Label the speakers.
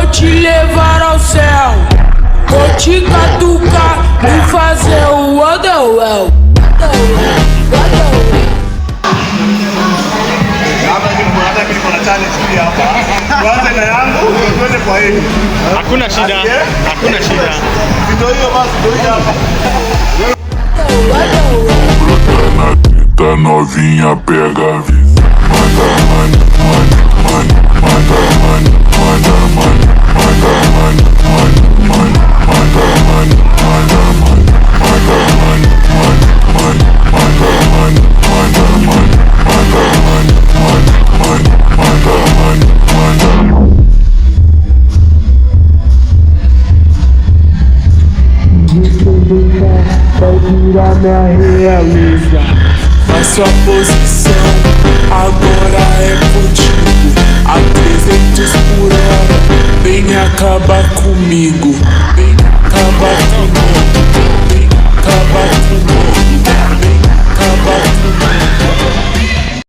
Speaker 1: vou te levar ao céu, vou te catucar e fazer o Wonderwell.
Speaker 2: Hakuna shida, hakuna shida.
Speaker 3: Tá novinha, pega a visão. Manda, manda, manda, manda, manda, manda, manda, manda, manda, manda, manda, manda, manda, manda, manda, vai virar minha realiza. Faço a posição, agora é contigo. A 300 por hora, vem acabar comigo. Vem acabar comigo.